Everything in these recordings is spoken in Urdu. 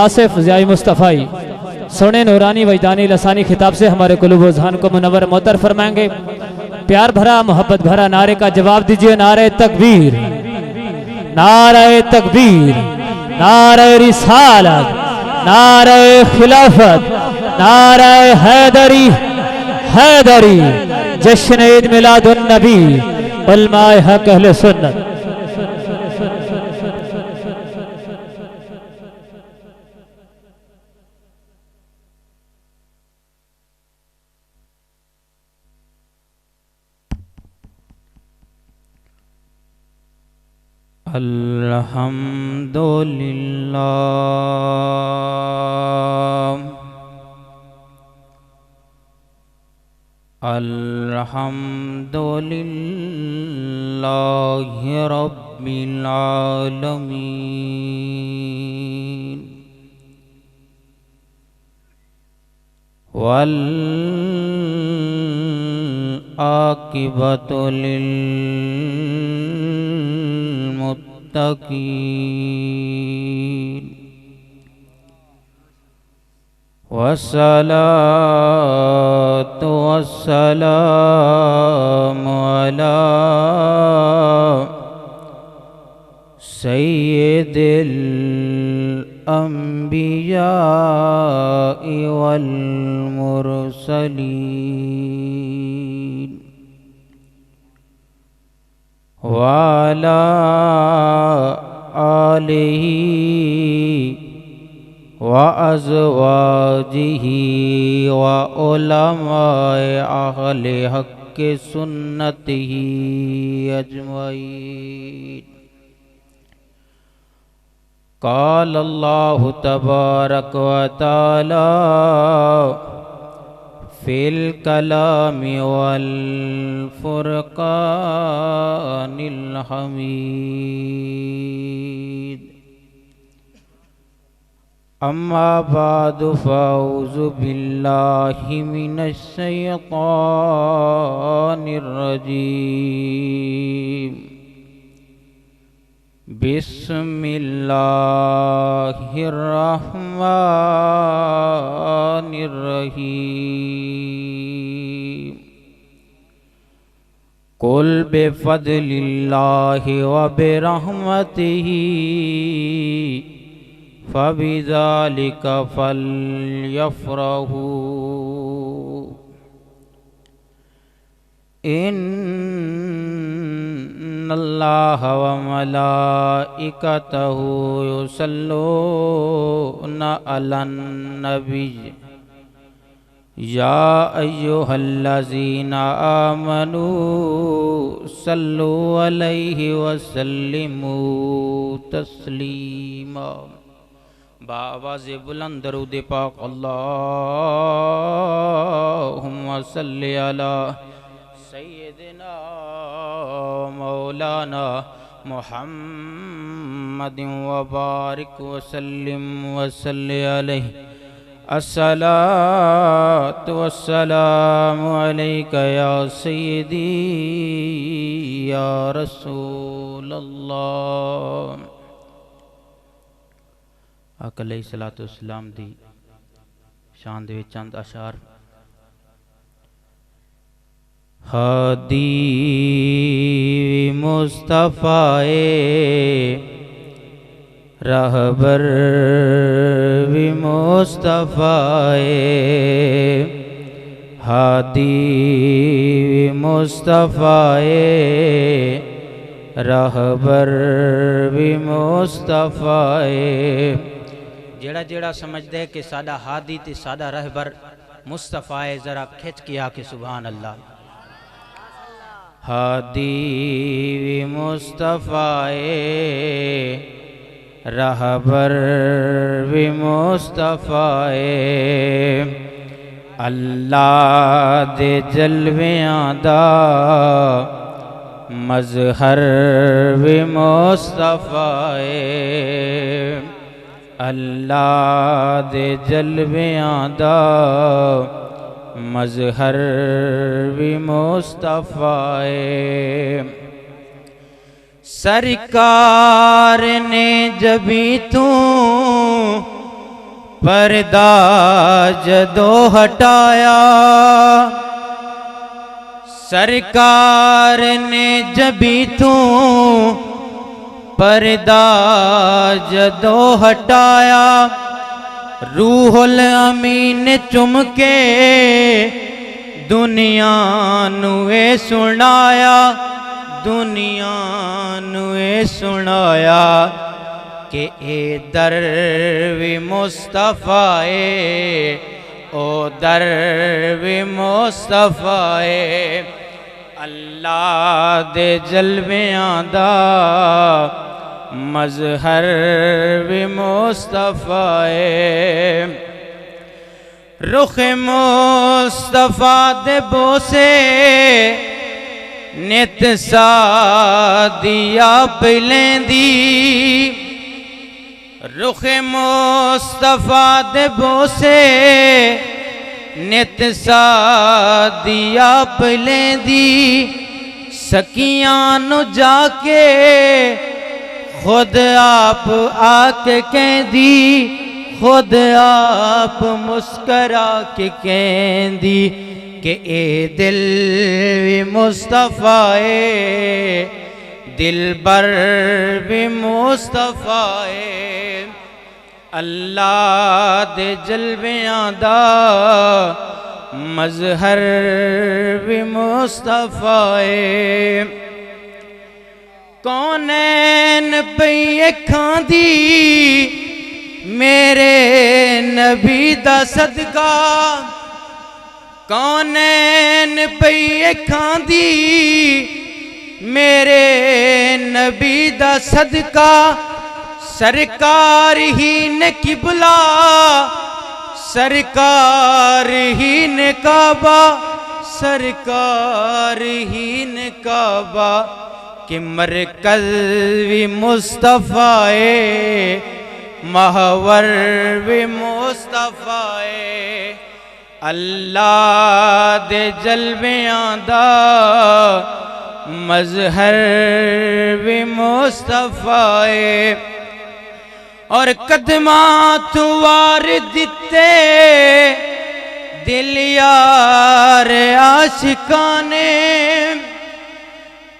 آصف ضیاء مصطفی سونے نورانی وجدانی لسانی خطاب سے ہمارے قلوب و ذہن کو منور معطر فرمائیں گے۔ پیار بھرا محبت بھرا نعرے کا جواب دیجئے۔ نعرہ تکبیر، نعرہ تکبیر، نعرہ رسالت، نعرہ خلافت، نعرہ حیدری حیدری، جشن عید میلاد النبی، علماء حق اہل سنت۔ الحمدللہ الحمدللہ رب العالمین والعاقبۃ للمتقین والصلاة والسلام على سید الانبیاء والمرسلین وعلى آلہ وازواجہ وعلماء اہل حق سنتہ اجمعین۔ قال اللہ تبارک و تعالی فی الکلام والفرقان الحمید۔ اما بعد فاعوذ باللہ من الشیطان الرجیم۔ بسم اللہ الرحمن الرحیم۔ قل بفضل اللہ وبرحمتہ فبذلک فلیفرحوا ان اللہ وملائکتہ یصلون علی النبی یا ایہا الذین آمنوا صلوا علیہ وسلموا تسلیما۔ بآواز بلند درود پاک اللہم صلی علی سیدنا مولانا محمد وبارک وسلم وصلی علیہ۔ الصلاة والسلام علیک یا سیدی یا رسول اللہ۔ آقا علیہ السلام دی شان دے چند اشعار۔ ہادی مصطفیٰ رہبر وی مصطفیٰ ہادی مصطفیٰ رہبر وی مصطفیٰ۔ جڑا جڑا سمجھ دے کہ سادہ ہادی تے سادہ رہبر مصطفیٰ ذرا کھچ کیا کہ سبحان اللہ۔ ہادی وی مصطفیٰ رہبر وی مصطفیٰ۔ اللہ دے جلویاں دا مظہر وی مصطفیٰ۔ اللہ دے جلویاں دا مظہر وی مصطفیٰ۔ سرکار نے جبھی تو پردہ جدو ہٹایا سرکار نے جبھی تو پردہ جدو ہٹایا روح الامین چم کے دنیا نوے سنایا دنیا نوے سنایا کہ اے در وی مصطفیٰ او در وی مصطفیٰ اللہ دے جلویاں دا مظہر وی مصطفیٰ رخ مصطفیٰ دے بوسے نت سادیا پلیں دی رخ مصطفیٰ دے بوسے نت سادیا پلیں دی سکیاں نو جا کے خود آپ آکے کہہ دی خود آپ مسکرا کے کہہ دی کہ اے دل بھی مصطفیٰ دل بر بھی مصطفیٰ اللہ دے جلویاں دا مظہر بھی مصطفیٰ کونین پئی اکھاں دی میرے نبی دا صدقہ کونین پئی اکھاں دی میرے نبی دا صدقہ سرکار ہی نے قبلہ سرکار ہی نے کعبہ سرکار ہی نے کعبہ کہ مرکز بھی مصطفیٰ محور بھی مصطفیٰ اللہ دے جلویاں دا مظہر بھی مصطفیٰ اور قدمات وار دیتے دل یار عاشقانے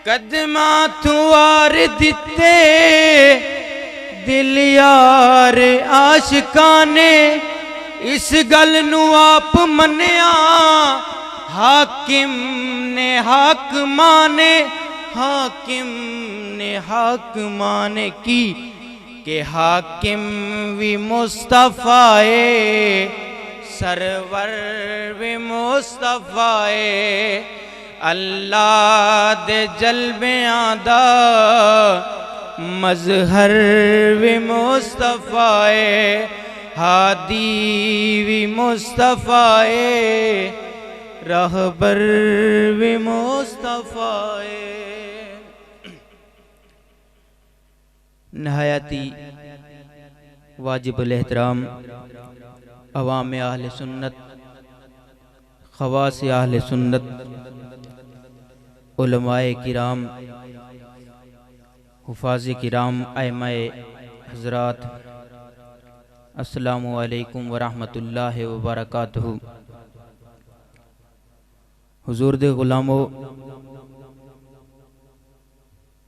قدمات وار دیتے دل یار عاشقانے اس گل نو آپ منیا حاکم نے حق مانے حاکم نے حق مانے کی کہ حاکم بھی مصطفیٰ سرور بھی مصطفیٰ اللہ دے جلویاں دا مظہر بھی مصطفیٰ ہادی بھی مصطفیٰ رہبر بھی مصطفیٰ نہایتی واجب الاحترام عوام اہل سنت خواص اہل سنت علماء کرام حفاظ کرام ائمہ حضرات السلام علیکم ورحمۃ اللہ وبرکاتہ حضور دے غلامو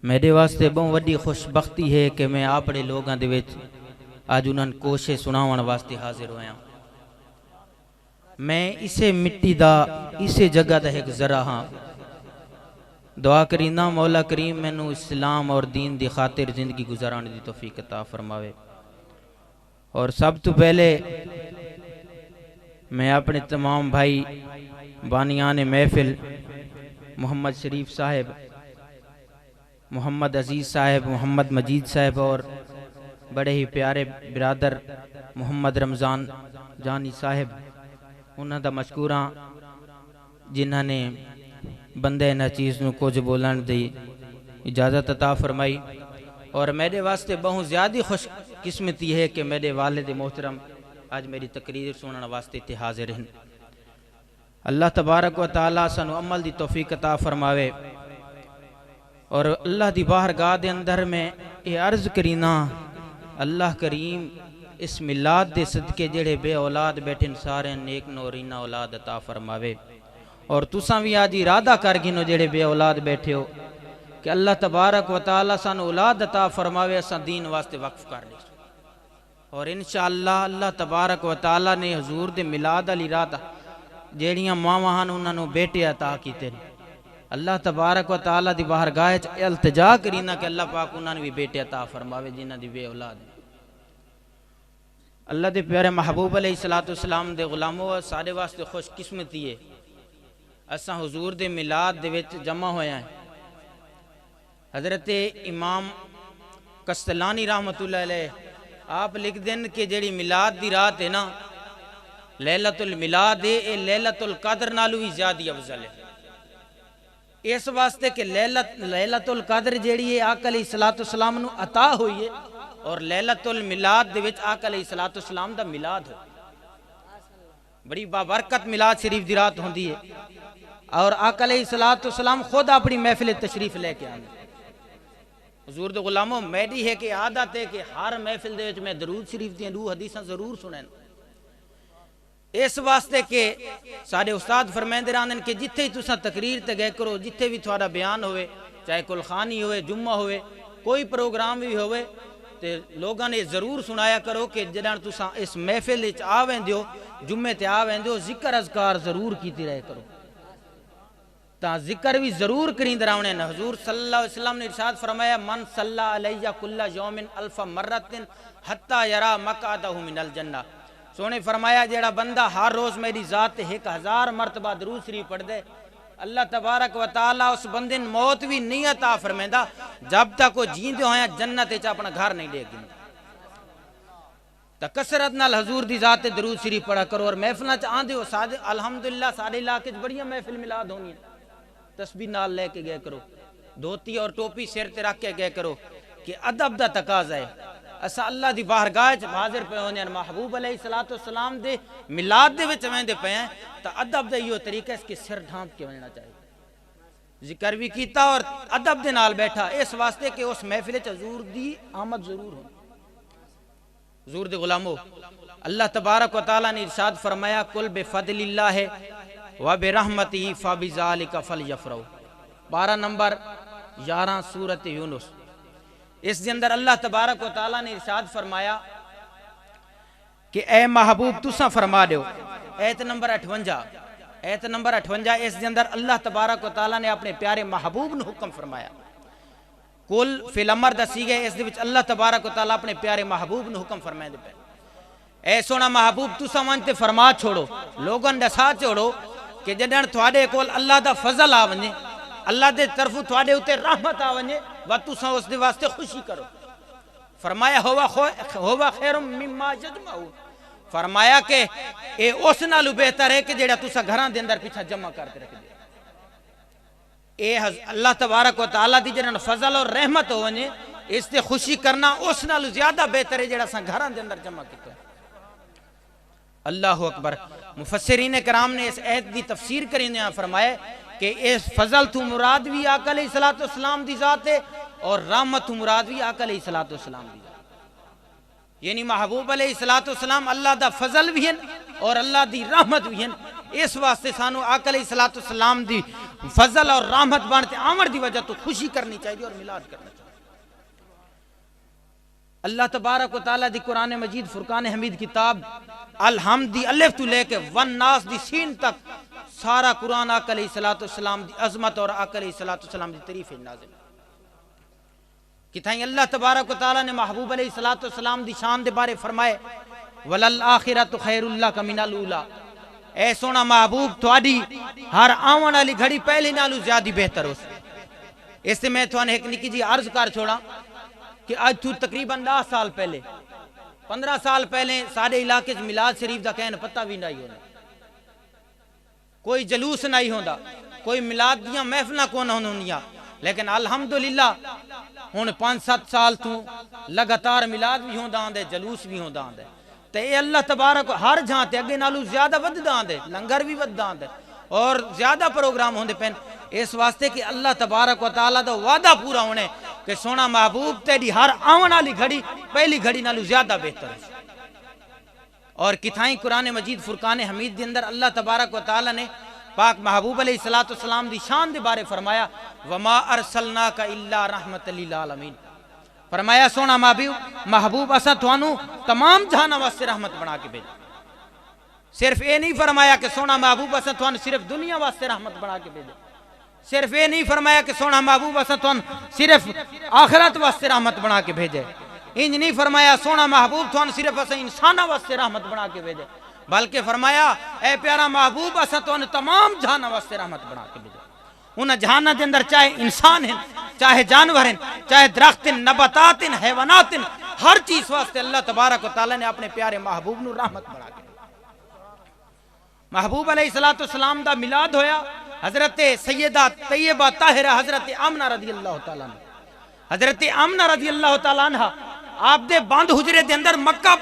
میرے واسطے بہت وڈی خوش بختی ہے کہ میں اپنے لوگاں دے وچ آج انہاں کوشش سناون واسطے حاضر ہویا میں اسے مٹی دا اسے جگہ دا ایک ذرا ہاں دعا کرینا مولا کریم مینوں اسلام اور دین دی خاطر زندگی گزارنے دی توفیق عطا فرماوے اور سب تو پہلے میں اپنے تمام بھائی بانیان محفل محمد شریف صاحب محمد عزیز صاحب محمد مجید صاحب اور بڑے ہی پیارے برادر محمد رمضان جانی صاحب انہاں دا مشکوراں جنہاں نے بندے نہ چیز نو کچھ بولن دی اجازت عطا فرمائی اور میرے واسطے بہت زیادہ خوش قسمتی ہے کہ میرے والد محترم آج میری تقریر سننے واسطے تے حاضر ہیں اللہ تبارک و تعالیٰ سانو عمل دی توفیق عطا فرماوے اور اللہ دی بارگاہ دے اندر میں یہ عرض کرینا اللہ کریم اس میلاد دے صدقے جڑے بے اولاد بیٹھے سارے نیک نورینہ اولاد عطا فرماوے اور تساں بھی آج ارادہ کر گنو جڑے بے اولاد بیٹھے ہو کہ اللہ تبارک و تعالی سانو اولاد عطا فرماوے اساں دین واسطے وقف کر لیں اور انشاءاللہ اللہ تبارک و تعالی نے حضور دے میلاد علی رات جیڑیاں ماواں ہن انہاں نوں بیٹے عطا کیتے نے اللہ تبارک و تعالی دی بارگاہ وچ التجا کرینا کہ اللہ پاک انہاں نوں بھی بیٹے عطا فرماوے جنہاں دی بے اولاد ہے۔ اللہ دے پیارے محبوب علیہ السلام دے غلاموں سارے واسطے خوش قسمتی ہے اساں حضور دے میلاد دے وچ جمع ہویا ہیں۔ حضرت امام قسطلانی رحمت اللہ علیہ آپ لکھ دیں کہ جڑی میلاد دی رات ہے نا لیلۃ المیلاد ہے اے لیلۃ القدر نالو بھی زیادہ افضل ہے اس واسطے کہ لیلۃ القدر جیڑی ہے آقا علیہ السلام نو عطا ہوئی ہے اور لیلۃ المیلاد دے وچ آقا علیہ السلام دا میلاد ہو بڑی بابرکت میلاد شریف دی رات ہوندی ہے اور آقا علیہ السلام خود اپنی محفل تشریف لے کے آنے حضور دے غلاموں میری ہے کہ عادت ہے کہ ہر محفل دے وچ میں درود شریف دیاں 2 حدیثاں ضرور سنیں اس واسطے کہ سارے استاد فرمائندے رہندے کہ جتھے ہی تساں تقریر تے گئے کرو جتھے بھی تھوڑا بیان ہوئے چاہے کلخانی ہوئے جمعہ ہوئے کوئی پروگرام بھی ہوئے تے لوگاں نے ضرور سنایا کرو کہ جداں تساں اس محفل وچ آویندے ہو جمعے تے آویندے ہو ذکر اذکار ضرور کیتی رہے کرو تا ذکر بھی ضرور کریں دراؤنے نا حضور صلی اللہ علیہ وسلم نے ارشاد فرمایا من صلی علیہ کل یوم الف مرت حتی یرا مقعدہ من الجنہ سونے فرمایا جیڑا بندہ ہر روز میری ذات 1000 مرتبہ درود شریف پڑھ دے اللہ تبارک و تعالی اس بندے موت بھی نہیں عطا فرمیندا جب تک وہ جیندے ہویا جنت وچ اپنا گھر نہیں دے گی تا کثرت نال حضور دی ذات درود شریف پڑھا کرو اور محفلاں چ آندے ہو الحمدللہ سارے علاقے وچ بڑیاں محفل میلاد ہونی تسبیح نال لے کے گئے کرو دھوتی اور ٹوپی سر تے رکھ کے گئے کرو کہ ادب دا تقاضا ہے اسا اللہ دی بارگاہ وچ حاضر پے ہونے محبوب علیہ السلام دے میلاد دے وچ ویندے پے ہیں تا ادب دا ایو طریقہ اس کے سر ڈھانپ کے وینا چاہیے ذکر بھی کیتا اور ادب دے نال بیٹھا اس واسطے کہ اس محفل وچ حضور دی آمد ضرور ہو حضور دے غلامو اللہ تبارک و تعالی نے ارشاد فرمایا کل بفضل اللہ وبرحمتہ فبذلک فلیفرحوا 12 نمبر 11 سورۃ یونس اس دے اندر اللہ تبارک و تعالی نے ارشاد فرمایا کہ اے محبوب تساں فرما دیو ایت نمبر 58 اس دے اندر اللہ تبارک و تعالی نے اپنے پیارے محبوب نو حکم فرمایا کل فی الامر دسی گئے اس دے وچ اللہ تبارک و تعالی اپنے پیارے محبوب نو حکم فرمائے دے پے اے سونا محبوب تساں وانتے فرما چھوڑو لوگاں دسا چھوڑو کہ جدن تھوڑے کول اللہ دا فضل آ ونجے اللہ دے طرفوں تھوڑے اتے رحمت آ ونجے و تساں اس دے واسطے خوشی کرو فرمایا ہوا خیر مما یجمعون فرمایا کہ اے اس نالو بہتر ہے کہ جڑا تساں گھراں دے اندر پیچھے جمع کرتے رکھ دے اے اللہ تبارک و تعالی دی جڑا فضل اور رحمت ہو ونجے اس تے خوشی کرنا اس نالو زیادہ بہتر ہے جڑا ساں گھراں دے اندر جمع کیتا اللہ اکبر مفسرین کرام نے اس آیت دی تفسیر کرنے فرمایا کہ اس فضل تو مراد بھی آقا علیہ السلام دی ذات ہے اور رحمت تو مراد بھی آقا علیہ السلام دی ذات یعنی محبوب علیہ السلام اللہ دا فضل بھی ہیں اور اللہ دی رحمت بھی ہیں اس واسطے سانو آقا علیہ السلام دی فضل اور رحمت بانتے آمر دی وجہ تو خوشی کرنی چاہیے اور میلاد کرنا چاہیے اللہ تبارک و تعالی دی قرآن مجید فرقان حمید کتاب الحمد دی الف تو لے کے والناس دی سین تک سارا قرآن آقا علیہ السلام دی عظمت اور آقا علیہ السلام دی تعریف نازل کتائیں اللہ تبارک و تعالی نے محبوب علیہ السلام دی شان دے بارے فرمائے وَلَلْآخِرَةُ خَيْرٌ لَكَ مِنَ الْأُولَىٰ اے سونا محبوب تھوڑی ہر آون والی گھڑی پہلے نالو زیادہ بہتر ہو اس سے میں تھوڑا ایک نکی جی عرض کر چھوڑا کہ آج تو تقریباً 10 سال پہلے 15 سال پہلے سارے علاقے میلاد شریف دا کہن پتہ بھی نہیں ہونا کوئی جلوس نہیں ہوندا کوئی میلاد دیاں محفلاں کون ہونیاں لیکن الحمدللہ ہن 5-7 سال تو لگاتار میلاد بھی ہوندا آندے جلوس بھی ہوندا آندے تے اے اللہ تبارک ہر جہاں تے اگے نالو زیادہ وددا آندے لنگر بھی وددا آندے اور زیادہ پروگرام ہوندے پین اس واسطے کہ اللہ تبارک و تعالی دا وعدہ پورا ہونے کہ سونا محبوب تیری ہر آون والی گھڑی پہلی گھڑی نالو زیادہ بہتر ہے اور کتھائیں قرآن مجید فرقان حمید دے اندر اللہ تبارک و تعالی نے پاک محبوب علیہ السلام دی شان دے بارے فرمایا وما ارسلناک الا رحمت للعالمین، فرمایا سونا محبوب اساں تھانوں تمام جہاناں واسطے رحمت بنا کے بھیجا۔ صرف یہ نہیں فرمایا کہ سونا محبوب اساں تھانوں صرف دنیا واسطے رحمت بنا کے بھیجا، صرف یہ نہیں فرمایا کہ سونا محبوب اساں تھانوں صرف آخرت واسطے رحمت بنا کے بھیجے، انج نہیں فرمایا سونا محبوب تھانوں صرف اساں انساناں واسطے رحمت بنا کے بھیجے، بلکہ فرمایا اے پیارا محبوب اساں تھانوں تمام جہاناں واسطے رحمت بنا کے بھیجا۔ انہاں جہاناں دے اندر چاہے انسان ہیں، چاہے جانور ہیں، چاہے درخت ہیں، نباتات ہیں، حیوانات ہیں، ہر چیز واسطے اللہ تبارک و تعالی نے اپنے پیارے محبوب نو رحمت بنا کے بھیجا۔ محبوب علیہ السلام دا میلاد ہویا حضرت سیدہ طیبہ طاہرہ حضرت آمنہ رضی اللہ تعالیٰ عنہ، حضرت آمنہ رضی اللہ تعالیٰ عنہ آپ دے باندھ حجرے دے اندر مکہ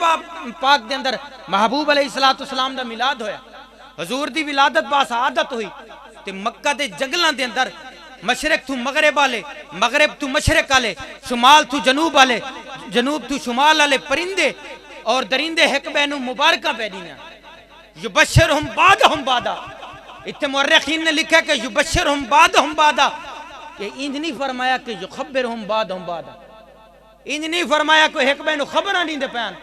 پاک دے اندر محبوب علیہ السلام دا میلاد ہویا۔ حضور دی ولادت باسعادت ہوئی تے مکہ دے جنگلاں دے اندر مشرق تو مغرب والے، مغرب تو مشرق والے، شمال تو جنوب والے، جنوب تو شمال والے پرندے اور درندے ایک بینو مبارکہ پیدیاں یبشرہم بعدہم بعدا۔ اتنے مورخین نے لکھا کہ یبشرہم بعدہم بعدا، کہ انج نہیں فرمایا کہ یخبرہم بعدہم بعدا، انج نہیں فرمایا کہ ایک بینو خبرہ نہیں دے پیان،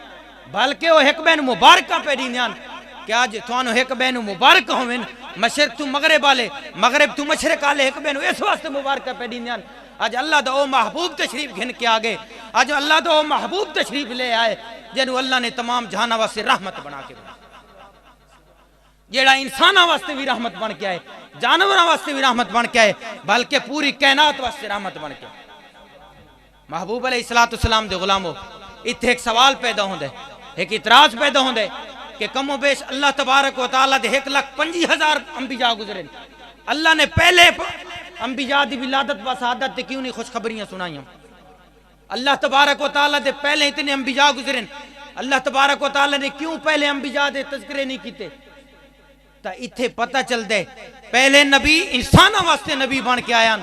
بلکہ وہ ایک بینو مبارکہ پیدیاں کہ آج توانو ایک بینو مبارکہ ہوئن، مشرق تو مغرب والے، مغرب تو مشرق والے ایک بینو اس واسطے مبارکہ پیدیاں۔ آج اللہ دا او محبوب تشریف گھن کے آگے، آج اللہ دا او محبوب تشریف لے آئے جنہوں اللہ نے تمام جہانہ واسطے رحمت بنا کے بنا، جیڑا انسانہ واسطے بھی رحمت بن کے آئے، جانورہ واسطے بھی رحمت بن کے آئے، بلکہ پوری کائنات واسطے رحمت بن کے آئے۔ محبوب علیہ السلام دے غلاموں، اتھے ایک سوال پیدا ہوندے، ایک اعتراض پیدا ہوندے کہ کم و بیش اللہ تبارک و تعالیٰ دے 1,25,000 انبیاء گزرے، اللہ نے پہلے انبیاء دی ولادت و سعادت تے کیوں نہیں خوشخبریاں سنائیاں؟ اللہ تبارک و تعالیٰ دے پہلے اتنے انبیاء گزرے، اللہ تبارک و تعالیٰ نے کیوں پہلے انبیاء دے تذکرے نہیں کیتے؟ تا اتھے پتہ چل دے پہلے نبی انسانہ واسطے نبی بن کے آیا،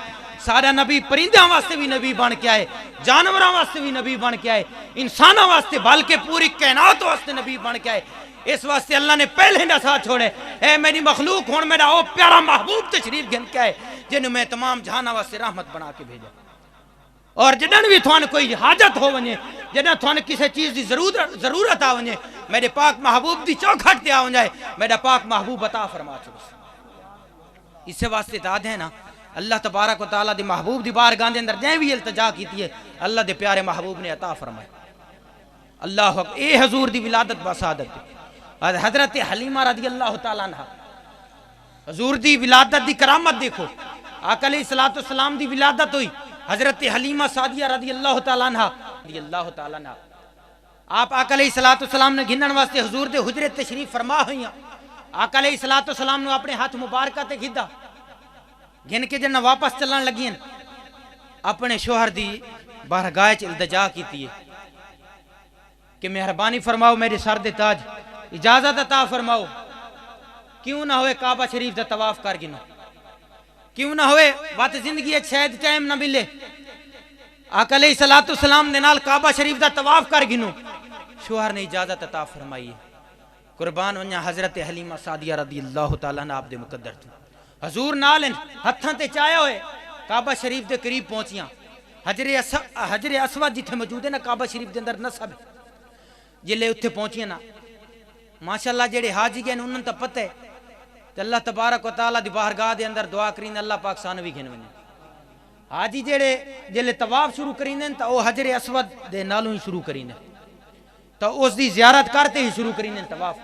سارا نبی پرندہ واسطے بھی نبی بن کے آئے، جانورہ واسطے بھی نبی بن کے آئے، انسانہ واسطے بلکہ پوری کائنات واسطے نبی بن کے آئے۔ اس واسطے اللہ نے پہلے نہ ساتھ چھوڑے، اے میری مخلوق ہون میرا او پیارا محبوب تشریف گھن کے آئے جنہوں میں تمام جہانہ واسطے رحمت بنا کے بھیجا۔ اور جنہوں بھی تھوان کوئی حاجت ہو ونجے، جنہوں تھوان کسی چیز دی ضرورت آ ونجے، میرے پاک محبوب دی چوکھٹ تے آ ونجائے، میرا پاک محبوب عطا فرما چھوڑ۔ اس سے واسطے داد ہے نا اللہ تبارک و تعالیٰ دی محبوب دی بارگاہ دے اندر جائیں بھی التجا کیتی ہے، اللہ دے پیارے محبوب نے عطا فرمائے۔ اللہ حق اے حضور دی ولادت باسعادت دی حضرت حلیمہ رضی اللہ تعالیٰ عنہ، حضور دی ولادت دی کرامت دیکھو، آقا علیہ السلام دی ولادت ہوئی، حضرت حلیمہ سعدیہ رضی اللہ تعالیٰ عنہ آپ آقا علیہ السلام نے گھنن واسطے حضور دے حجرے تشریف فرما ہوئیاں، آقا علیہ السلام نے اپنے ہاتھ مبارکہ تے گھدا گھن کے جنہ واپس چلن لگین، اپنے شوہر دی بارگاہ چ التجا کیتی ہے کہ مہربانی فرماؤ میرے سر دے تاج، اجازت عطا فرماؤ، کیوں نہ ہوئے کعبہ شریف دا طواف کر گنو، کیوں نہ ہوئے بات زندگی شاید ٹائم نہ ملے، آقا علیہ السلام نے نال کعبہ شریف دا طواف کر گنو، شوہر نے اجازت عطا فرمائی ہے۔ قربان ونیا حضرت حلیمہ سعدیہ رضی اللہ تعالیٰ عنہ آپ دے مقدر تو حضور نالن ہتھاں تے چاہے ہوئے کعبہ شریف دے قریب پہنچیاں، حجر اسود جتھے موجود ہے نا کعبہ شریف دے اندر نصب جلے اتھے پہنچیاں نا، ماشاءاللہ جڑے حاجی گئے انہوں تا پتہ ہے کہ اللہ تبارک و تعالیٰ دی بارگاہ دے اندر دعا کرین اللہ پاک سانو بھی گھن ونجے، حاجی جڑے طواف شروع کرین تا او حجر اسود دے نالوں ہی شروع کرین تا اس دی زیارت کرتے ہی شروع کرین طواف۔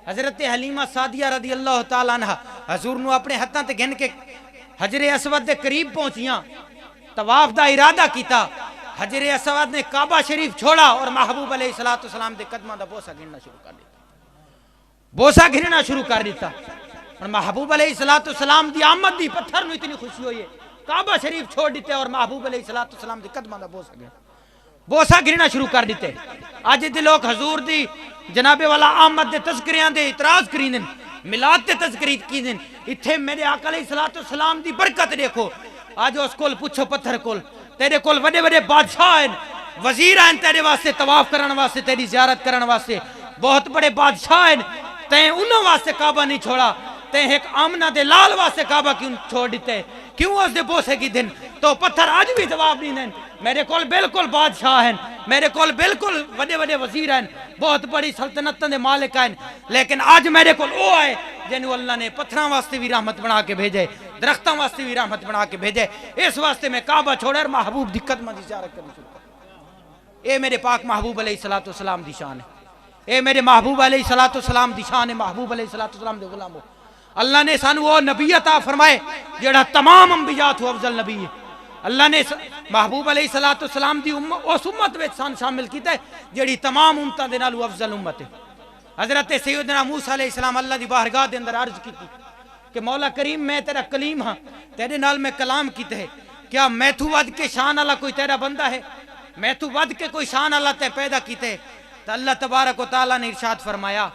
حضرت حلیمہ سعدیہ رضی اللہ تعالیٰ عنہ حضور نو اپنے ہتھاں تے گھن کے حجر اسود دے قریب پہنچیاں، طواف دا ارادہ کیتا، حجر اسود نے کعبہ شریف چھوڑا اور محبوب علیہ السلام دے قدماں دا بوسہ گھننا شروع کر دیتا، بوسہ گھننا شروع کر دیتا، اور محبوب علیہ السلام دی آمد دی پتھر نو اتنی خوشی ہوئی ہے، کعبہ شریف چھوڑ دیتے اور محبوب علیہ السلام دے قدماں دا بوسہ گھننا شروع کر دیتے۔ آج دے لوگ حضور دی جناب والا آمد دے تذکریاں دے اعتراض کرین، میلاد تے تذکری کین، اتھے میرے آقا علیہ السلام دی برکت دیکھو، آج اس کول پوچھو پتھر کول، تیرے کول بڑے بڑے بادشاہ ہیں، وزیر ہیں تیرے واسطے طواف کرن واسطے، تیری زیارت کرن واسطے، بہت بڑے بادشاہ ہیں، تیں انہوں واسطے کعبہ نہیں چھوڑا، تیں ایک آمنہ دے لال واسطے کعبہ کیوں چھوڑ دیتے، کیوں اس دے بوسے کی دن؟ تو پتھر آج بھی جواب نہیں دیں، میرے کول بالکل بادشاہ ہیں، میرے کول بالکل وڈے وڈے وزیر ہیں، بہت بڑی سلطنتوں دے مالک ہیں، لیکن آج میرے کول وہ آئے جنہوں اللہ نے پتھراں واسطے بھی رحمت بنا کے بھیجے، درختوں واسطے بھی رحمت بنا کے بھیجے، اس واسطے میں کعبہ چھوڑے اور محبوب دقت مند زیارت کرنی شروع کر۔ اے میرے پاک محبوب علیہ السلام دی شان ہے، اے میرے محبوب علیہ السلام دی شان ہے، محبوب علیہ السلام دے غلامو، اللہ نے سانو وہ نبی عطا فرمائے جڑا تمام انبیاء تو افضل نبی ہے۔ اللہ نے محبوب علیہ السلام دی اس امت میں شامل کیتا ہے جڑی تمام امتاں دے نالو افضل امت ہے۔ حضرت سیدنا موسیٰ علیہ السلام اللہ دی بارگاہ دے اندر عرض کیتی کہ مولا کریم میں تیرا کلیم ہاں، تیرے نال میں کلام کیتے ہے، کیا میں تو ود کے شان اللہ کوئی تیرا بندہ ہے؟ میں تو ود کے کوئی شان اللہ تے پیدا کیتے ہے؟ تو اللہ تبارک و تعالیٰ نے ارشاد فرمایا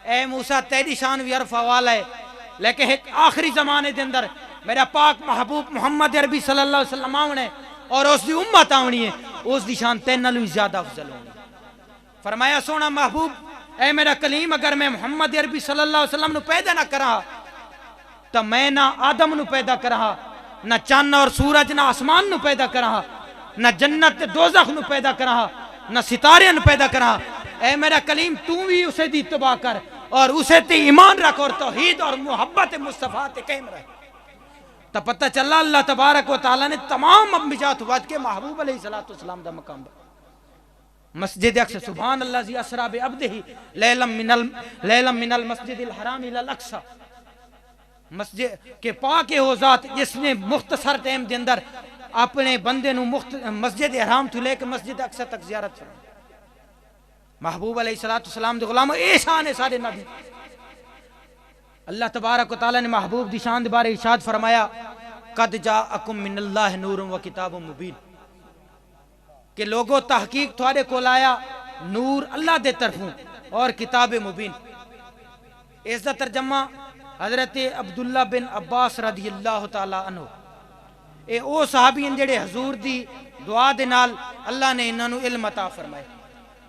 اے موسیٰ تیری شان بھی عرف والا ہے، لیکن ایک آخری زمانے دے اندر میرا پاک محبوب محمد عربی صلی اللہ علیہ وسلم آونے اور اس دی امت آونی ہے، اس دی شان تین نالو زیادہ افضل ہونی۔ فرمایا سونا محبوب اے میرا کلیم اگر میں محمد عربی صلی اللہ علیہ وسلم نو پیدا نہ کرا تو میں نہ آدم نو پیدا کرا، نہ چاند اور سورج نہ آسمان نو پیدا کرا، نہ جنت دوزخ نو پیدا کرا، نہ ستارے نو پیدا کرا۔ اے میرا کلیم تو بھی اسے دی اتباع کر اور اسے تے ایمان رکھ اور توحید اور محبت مصطفیٰ تے قائم رکھ۔ تو پتہ چلا اللہ تبارک و تعالیٰ نے تمام انبیاء تو بعد کے محبوب علیہ السلام دا مقام با مسجد اقصی سبحان اللہ زی اسرا بعبدہ لیلا من المسجد الحرام الى الاقصی، مسجد کے پاک ہو ذات جس نے مختصر ٹائم دے اندر اپنے بندے نو مسجد حرام تو لے کے مسجد اقصی تک زیارت فرمائی۔ محبوب علیہ السلام دے غلاموں اے شان ہے سارے نبی۔ اللہ تبارک و تعالیٰ نے محبوب دی شان دے بارے ارشاد فرمایا قد جاءکم من اللہ نور و کتاب مبین، کہ لوگوں تحقیق تھوڑے کو لایا نور اللہ دے طرفوں اور کتاب مبین۔ اس دا ترجمہ حضرت عبداللہ بن عباس رضی اللہ تعالیٰ عنہ، اے او صحابی ہیں جڑے حضور دی دعا دے نال اللہ نے انہاں نو علم عطا فرمائے۔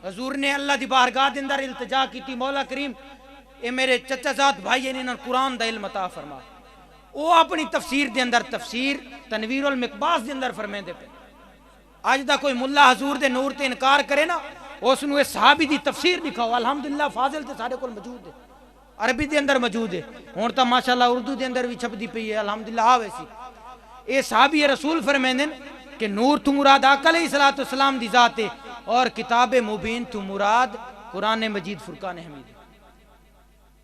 حضور نے اللہ دی بارگاہ دے اندر التجا کیتی مولا کریم اے میرے چچا زاد بھائی انہاں قرآن دا علم عطا فرما۔ او اپنی تفسیر دے اندر تفسیر تنویر المقباس دے اندر فرمیندے پہ آج دا کوئی ملا حضور دے نور تے انکار کرے نا اس نو اس صحابی دی تفسیر دکھاؤ، الحمدللہ فاضل تے سارے کول موجود ہے، عربی دے اندر موجود ہے، ہن تا ماشاءاللہ اردو دے اندر بھی چھپدی پئی ہے الحمدللہ آ ویسی۔ اے صحابی رسول فرمیندے کہ نور تو مراد آقا علیہ السلام دی ذات ہے اور کتاب مبین تو مراد قرآن مجید فرقان حمید۔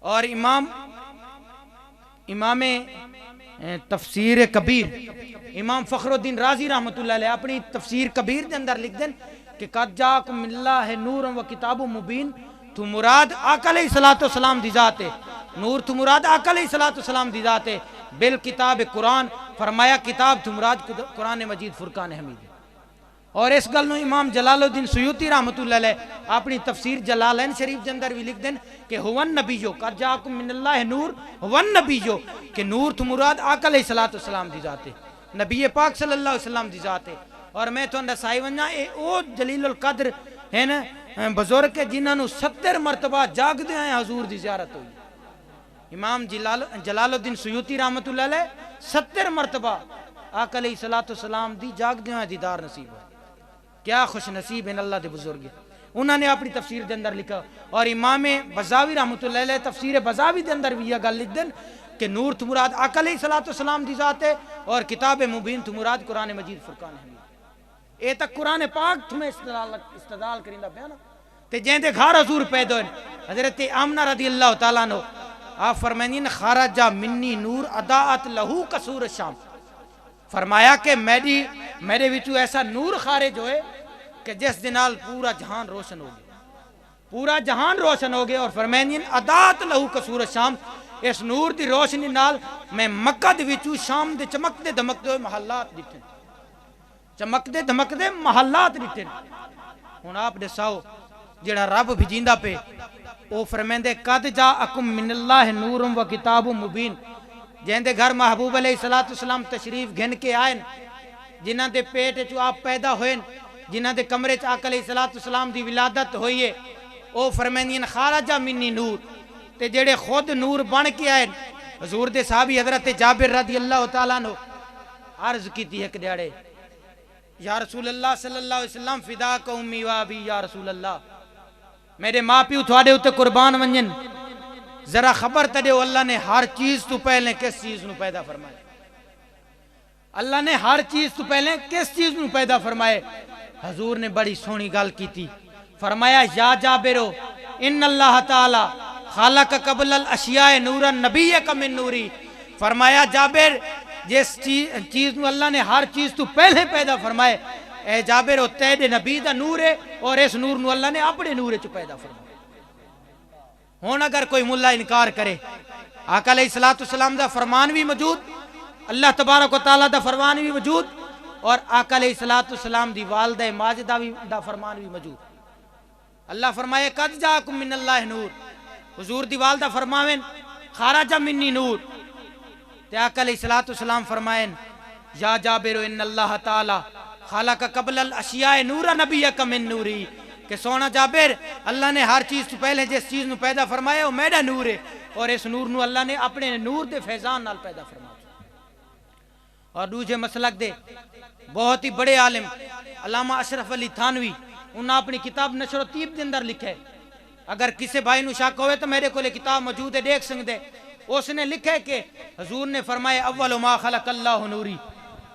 اور امام تفسیر کبیر امام فخر الدین رازی رحمت اللہ علیہ اپنی تفسیر کبیر دے اندر لکھ دیں کہ قد جاءکم من اللہ نور و کتاب مبین تو مراد آقا علیہ السلام دی ذات ہے، نور تو مراد آقا علیہ السلام دی ذات ہے، بالکتاب قرآن فرمایا کتاب تو مراد قرآن مجید فرقان حمید۔ اور اس گل نو امام جلال الدین سیوطی رحمت اللہ علیہ اپنی تفسیر جلالین شریف دے اندر بھی لکھ دیں کہ ہون نبیو قد جاءکم من اللہ نور ہون نبیو، کہ نور تو مراد آقا علیہ السلام دی ذات ہے، نبی پاک صلی اللہ علیہ وسلم دی ذات ہے۔ اور میں تو اندر سائی ونجا اے او جلیل القدر ہے نا بزرگ جنہاں نو 70 مرتبہ جاگ دے ہیں حضور دی زیارت ہوئی۔ امام جلال الدین سیوطی رحمت اللہ علیہ 70 مرتبہ آقا علیہ السلام دی جاگ دے ہیں دیدار نصیب ہے۔ کیا خوش نصیب ہیں اللہ دے بزرگ، انہوں نے اپنی تفسیر دے اندر لکھا۔ اور امام بزاوی رحمت اللہ علیہ تفسیر بزاوی دے اندر بھی یہ گل لکھ دیں کہ نور تو مراد آقا علیہ السلام دی ذات ہے اور کتاب مبین تو مراد قرآن مجید فرقان حمید۔ اے تک قرآن پاک تمہیں استدلال کریندا پیا نا تے جیندے گھر حضور پیدا ہوئے حضرت آمنہ رضی اللہ تعالیٰ عنہ آپ فرمائیں خرج منی نور اضاءت لہو قصور الشام، فرمایا کہ میرے وچوں ایسا نور خارج ہوئے کہ جس دنال پورا جہان روشن ہو گیا، پورا جہان روشن ہو گیا۔ اور فرمائیں اضاءت لہو قصور الشام، اس نور دی روشنی نال میں مکہ دے وچوں شام دے چمکدے دمکدے ہوئے محلات دکھے، چمکدے دمکدے محلات دکھے۔ ہن آپ دساؤ جڑا رب بھیجیندا پہ او فرمیندے قد جاءکم من اللہ نور و کتاب مبین، جیندے گھر محبوب علیہ السلام تشریف گھن کے آئیں، جنہاں دے پیٹ چو آپ پیدا ہوئیں، جنہاں دے کمرے چ آقا علیہ السلام دی ولادت ہوئی ہے، او فرمائندین خارجہ منی نور، تے جڑے خود نور بن کے آئے حضور دے صحابی حضرت جابر رضی اللہ تعالیٰ عنہ عرض کی تھی ایک دیڑے، یا رسول اللہ صلی اللہ علیہ وسلم فداک امی و ابی، یا رسول اللہ میرے ماں پیو تھوڑے ہوتے قربان ونجن، ذرا خبر تڑیو اللہ نے ہر چیز تو پہلے کس چیز نو پیدا فرمائے، اللہ نے ہر چیز تو پہلے کس چیز نو پیدا فرمائے؟ حضور نے بڑی سونی گل کی تھی، فرمایا یا جابرو ان اللہ تعالی خالق قبل الاشیاء نورا نبیک من نوری، فرمایا جابر جس چیز نو اللہ نے ہر چیز تو پہلے پیدا فرمائے، اے جابر او تیرے نبی دا نور ہے اور اس نور نو اللہ نے اپنے نور چ پیدا فرمایا۔ ہون اگر کوئی ملا انکار کرے، آقا علیہ السلام دا فرمان بھی موجود، اللہ تبارک و تعالیٰ دا فرمان بھی موجود، اور آقا علیہ السلام دی والدہ ماجدہ دا فرمان بھی موجود۔ اللہ فرمائے قد جاکم من اللہ نور، حضور دی والدہ فرمائیں خارجہ منی نور، تے آقا علیہ السلام فرمائیں یا جابر ان اللہ تعالی خالق قبل الاشیاء نورا نبیک من نوری، کہ سونا جابر اللہ نے ہر چیز تو پہلے جس چیز نو پیدا فرمایا وہ میرا نور ہے، اور اس نور نو اللہ نے اپنے نور دے فیضان نال پیدا فرمایا۔ اور دوسرے مسلک دے بہت ہی بڑے عالم علامہ اشرف علی تھانوی، انہوں نے اپنی کتاب نشر و تیب دے اندر لکھا ہے، اگر کسی بھائی نو شک ہوئے تو میرے کو لے کتاب موجود ہے دیکھ سکتے، اس نے لکھا ہے کہ حضور نے فرمایا اول ما خلق اللہ نوری،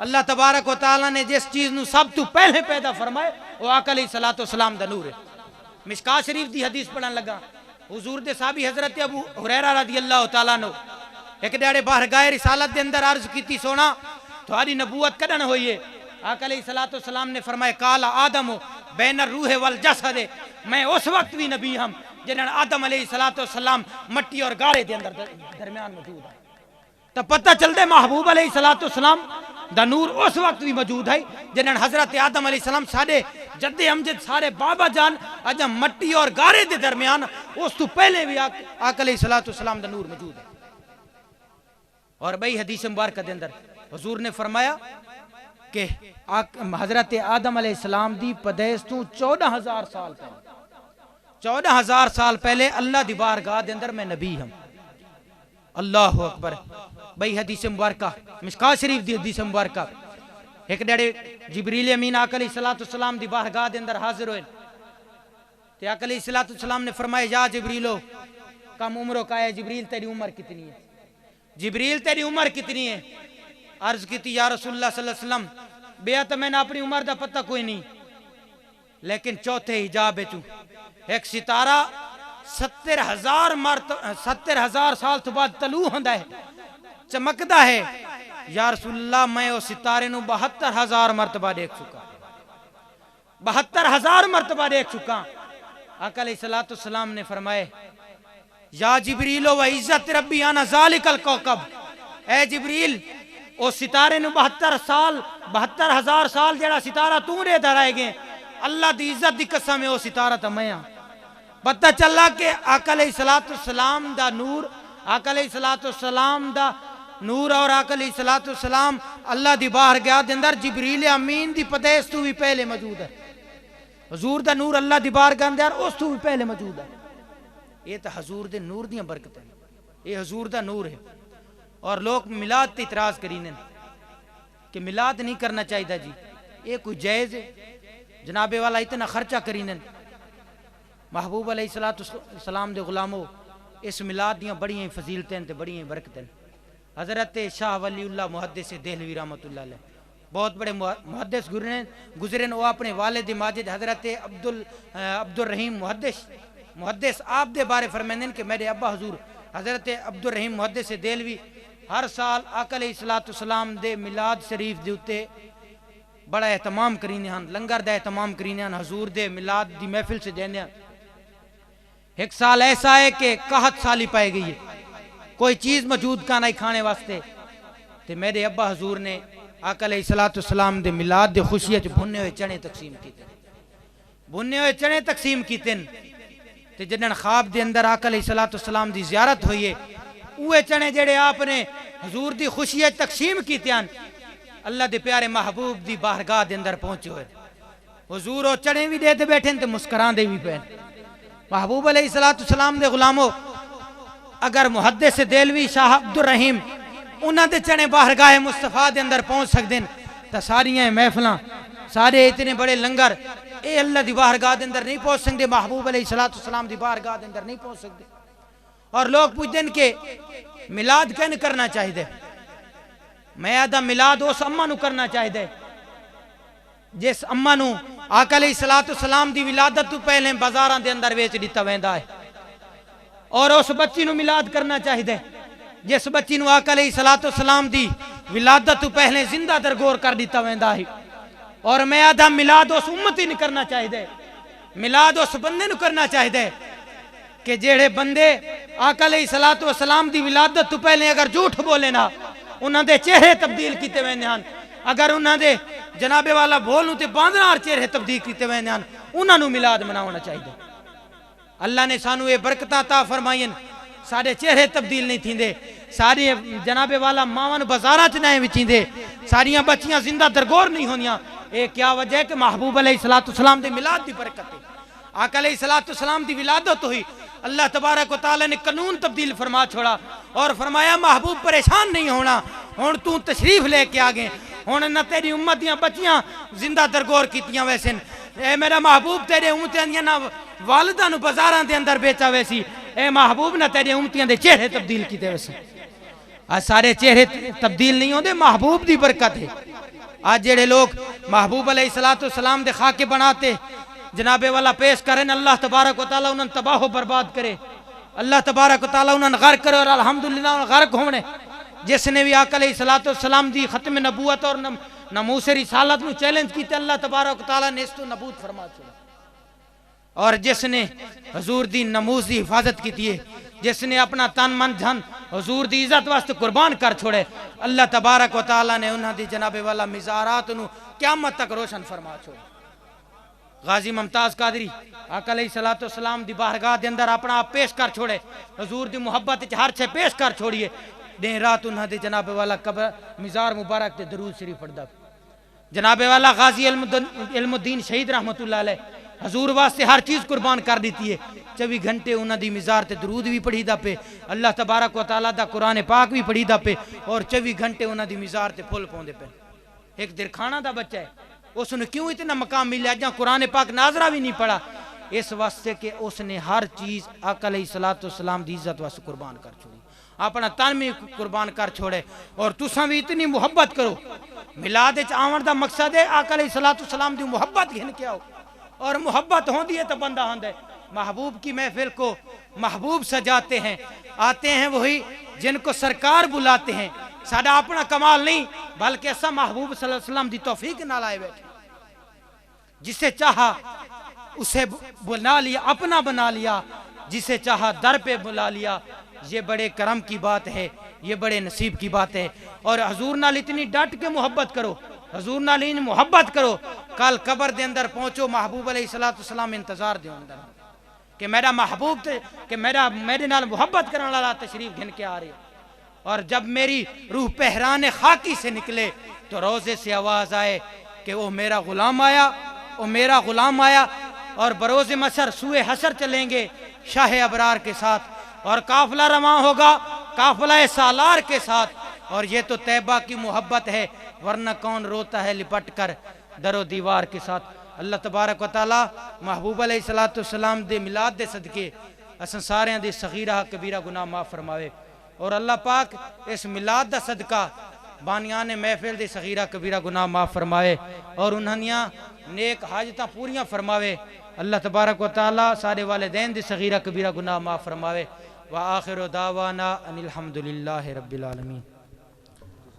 اللہ تبارک و تعالیٰ نے جس چیز نو سب تو پہلے پیدا فرمائے وہ آقا علیہ السلام دا نور ہے۔ مشکاہ شریف دی حدیث پڑھن لگا، حضور دے صحابی حضرت ابو ہریرہ رضی اللہ تعالیٰ عنہ ایک ڈیڑے بارگاہ رسالت دے اندر عرض کی تھی سونا تھوڑی نبوت کدن ہوئی ہے؟ آقا علیہ السلام نے فرمایا قال آدم بین الروح والجسد، میں اس وقت بھی نبی ہم جنہاں آدم علیہ السلام مٹی اور گارے دے اندر درمیان موجود ہے، تو پتہ چل دے محبوب علیہ السلام دا نور اس وقت بھی موجود ہے جنہاں حضرت آدم علیہ السلام سارے جد امجد سارے بابا جان اجا مٹی اور گارے دے درمیان، اس تو پہلے بھی آقا علیہ السلام دا نور موجود ہے۔ اور بھئی حدیث مبارکہ دے اندر حضور نے فرمایا کہ حضرت آدم علیہ السلام دی پیدائش تو 14,000 سال پہلے 14,000 سال پہلے اللہ دی بارگاہ دے اندر میں نبی ہوں۔ اللہ اکبر۔ بھئی حدیث مبارکہ مشکاہ شریف دی حدیث مبارکہ ایک ڈیڑے جبریل امین آقا علیہ السلام دی بارگاہ دے اندر حاضر ہوئے، تے آقا علیہ السلام نے فرمایا یا جبریلو کم عمروں کا ہے، جبریل تیری عمر کتنی ہے؟ جبریل تیری عمر کتنی ہے؟ عرض کی تھی یا رسول اللہ صلی اللہ علیہ وسلم بیعت میں نے اپنی عمر دا پتہ کوئی نہیں، لیکن چوتھے حجاب ہے ایک ستارہ 70,000 سال تو بعد طلوع ہوندہ ہے، چمکدہ ہے، یا رسول اللہ میں اس ستارے نو 72,000 مرتبہ دیکھ چکا، 72,000 مرتبہ دیکھ چکا۔ آقا علیہ السلام نے فرمائے یا جبریل و عزت ربی انا ذالک الکوکب، اے جبریل او ستارے نو 72,000 سال جڑا ستارہ تو رے دھرائے گئے، اللہ دی عزت دی قسم ہے او ستارہ تا میں ہاں۔ پتہ چلا کہ آقا علیہ السلام دا نور، آقا علیہ السلام دا نور اور آقا علیہ السلام اللہ دی بارگاہ دے اندر جبریل امین دی پیدائش تو بھی پہلے موجود ہے، حضور دا نور اللہ دی بارگاہ دے اندر اس تو بھی پہلے موجود ہے۔ یہ تو حضور دے نور دیاں برکتیں، یہ حضور دا نور ہے۔ اور لوگ میلاد تے اعتراض کرینن کہ میلاد نہیں کرنا چاہیے جی، یہ کوئی جائز ہے؟ جناب والا اتنا خرچہ کرینن، محبوب علیہ السلام دے غلاموں اس میلاد دیاں بڑی فضیلتیں تے بڑی برکتیں۔ حضرت شاہ ولی اللہ محدث دہلوی رحمۃ اللہ علیہ بہت بڑے محدث گزرن، وہ اپنے والد ماجد حضرت عبد الرحیم محدث آپ دے بارے فرمائندن کہ میرے ابا حضور حضرت عبد الرحیم محدث دہلوی ہر سال آقا علیہ السلام دے میلاد شریف دے اتے بڑا اہتمام کرینے ہیں، لنگر دا اہتمام کرینے ہیں، حضور دے میلاد دی محفل سے دینے ہیں۔ ایک سال ایسا ہے کہ 61 سالی پائے گئی ہے، کوئی چیز موجود کا نہیں کھانے واسطے، تے میرے ابا حضور نے آقا علیہ السلام دے میلاد دے خوشیت بھنے ہوئے چنے تقسیم کیتے، بھنے ہوئے چنے تقسیم کیتے، تے جنہاں خواب دے اندر آقا علیہ السلام دی زیارت ہوئی ہے، اوے چنے جڑے آپ نے حضور دی خوشیت تقسیم کیتے ہیں، اللہ دے پیارے محبوب دی بارگاہ دے اندر پہنچے ہوئے، حضور او چنے بھی دے بیٹھے تے مسکران دے بھی پہن، محبوب علیہ السلام دے غلامو اگر محدث دہلوی شاہ عبد الرحیم انہاں دے چنے بارگاہ مصطفیٰ دے اندر پہنچ سکدن تا ساریاں محفلاں سارے اتنے بڑے لنگر اے اللہ دی بارگاہ دے اندر نہیں پہنچ سکدے، محبوب علیہ السلام دی بارگاہ دے اندر نہیں پہنچ سکدے۔ اور لوگ پوچھدن کہ میلاد کین کرنا چاہیے، میں آدھا میلاد اس اماں نو کرنا چاہیے جس اماں نو آقا علیہ السلام دی ولادت تو پہلے بازاراں دے اندر ویچ دیتا ویندا ہے، اور اس بچی نو میلاد کرنا چاہیے جس بچی نو آقا علیہ السلام دی ولادت تو پہلے زندہ درگور کر دیتا ویندا ہے۔ اور میں آدھا میلاد اس امتی نہیں کرنا چاہیے، میلاد اس بندے نو کرنا چاہیے کہ جیڑے بندے آقا علیہ السلام دی ولادت تو پہلے اگر جھوٹ بولے نا انہاں دے چہرے تبدیل کیتے ویندے ہن، اگر انہاں دے جناب والا بولوں تے باندھنا چہرے تبدیل کیتے ویندے ہن، انہاں نو میلاد مناونا چاہیے۔ اللہ نے سانو یہ برکتاں عطا فرمائیں، سارے چہرے تبدیل نہیں تھیندے، ساری جناب والا ماواں بازاراں چ نہیں وچیندے، ساریاں بچیاں زندہ درگور نہیں ہوندیاں۔ اے کیا وجہ ہے کہ محبوب علیہ السلام دے میلاد دی برکت ہے، آقا علیہ السلام دی ولادت ہوئی، اللہ تبارک و تعالی نے قانون تبدیل فرما چھوڑا اور فرمایا محبوب پریشان نہیں ہونا، ہن تو تشریف لے کے آگے، ہن نہ تیری امت دیاں بچیاں زندہ درگور کیتیاں ویسن، اے میرا محبوب تیرے امتیاں دیاں نہ والدہ نو بازاراں دے اندر بیچا ویسی، اے محبوب نہ تیرے امتیاں دے چہرے تبدیل کیتے ویسن۔ آج سارے چہرے تبدیل نہیں ہوندے، محبوب دی برکت ہے۔ آج جڑے لوگ محبوب علیہ السلام دے خاکے بناتے جناب والا پیش کریں، اللہ تبارک و تعالیٰ انہوں تباہ و برباد کرے، اللہ تبارک و تعالیٰ انہوں غرق کرے، اور الحمدللہ انہوں غرق ہونے۔ جس نے بھی آقا علیہ السلام دی ختم نبوت اور ناموس رسالت نو چیلنج کیتے، اللہ تبارک و تعالیٰ نے اس تو نبوت فرما چھوڑا، اور جس نے حضور دی ناموس دی حفاظت کیتی ہے، جس نے اپنا تن من دھن حضور دی عزت واسطے قربان کر چھوڑے، اللہ تبارک و تعالیٰ نے انہاں دی جناب والا مزارات نو قیامت تک روشن فرما چھوڑے۔ غازی ممتاز قادری آقا علیہ السلام دی بارگاہ دے اندر اپنا آپ پیش کر چھوڑے، حضور دی محبت وچ ہر شے پیش کر چھوڑیے، دن رات انہاں دے جناب والا قبر مزار مبارک تے درود شریف پڑھدا۔ جناب والا غازی علم الدین شہید رحمت اللہ علیہ حضور واسطے ہر چیز قربان کر دیتی ہے، 24 گھنٹے انہاں دی مزار تے درود بھی پڑھی دا پے، اللہ تبارک و تعالیٰ دا قرآن پاک بھی پڑھی دا پے، اور 24 گھنٹے انہاں دی مزار تے پھول پوندے پے۔ ایک درخانہ دا بچہ ہے، اس نے کیوں اتنا مقام ملیا جہاں قرآن پاک ناظرہ بھی نہیں پڑھا؟ اس واسطے کہ اس نے ہر چیز آقا علیہ السلام دی عزت واسطے قربان کر چھوڑی، اپنا تن میں قربان کر چھوڑے۔ اور تساں بھی اتنی محبت کرو، میلاد وچ آون دا مقصد ہے آقا علیہ السلام دی محبت گھن کے آؤ، اور محبت ہوندی ہے تو بندہ ہوندا ہے۔ محبوب کی محفل کو محبوب سجاتے ہیں، آتے ہیں وہی جن کو سرکار بلاتے ہیں، سادہ اپنا کمال نہیں بلکہ ایسا محبوب صلی اللہ علیہ وسلم دی توفیق نہ لائے بیٹھے، جسے چاہا اسے بنا لیا، اپنا بنا لیا، جسے چاہا در پہ بلا لیا۔ یہ بڑے کرم کی بات ہے، یہ بڑے نصیب کی بات ہے۔ اور حضور نال اتنی ڈٹ کے محبت کرو، حضور نال محبت کرو، کل قبر دے اندر پہنچو محبوب علیہ السلام انتظار دے اندر کہ میرا محبوب تے کہ میرے نال محبت کرنے والا تشریف گھن کے آ رہے، اور جب میری روح پہران خاکی سے نکلے تو روزے سے آواز آئے کہ وہ میرا غلام آیا، وہ میرا غلام آیا، اور بروز مصر سوئے حشر چلیں گے شاہ ابرار کے ساتھ، اور قافلہ رواں ہوگا قافلہ سالار کے ساتھ، اور یہ تو طیبہ کی محبت ہے، ورنہ کون روتا ہے لپٹ کر در و دیوار کے ساتھ۔ اللہ تبارک و تعالی محبوب علیہ السلام دے میلاد دے صدقے اساں ساریاں دے صغیرہ کبیرہ گناہ معاف فرماوے، اور اللہ پاک اس میلاد دا صدقہ بانیان محفل دے صغیرہ کبیرہ گناہ معاف فرماوے، اور انہاں دیاں نیک حاجتاں پوریاں فرماوے۔ اللہ تبارک و تعالی سارے والدین دے صغیرہ کبیرہ گناہ معاف فرماوے۔ وآخر دعوانا ان الحمدللہ رب العالمین۔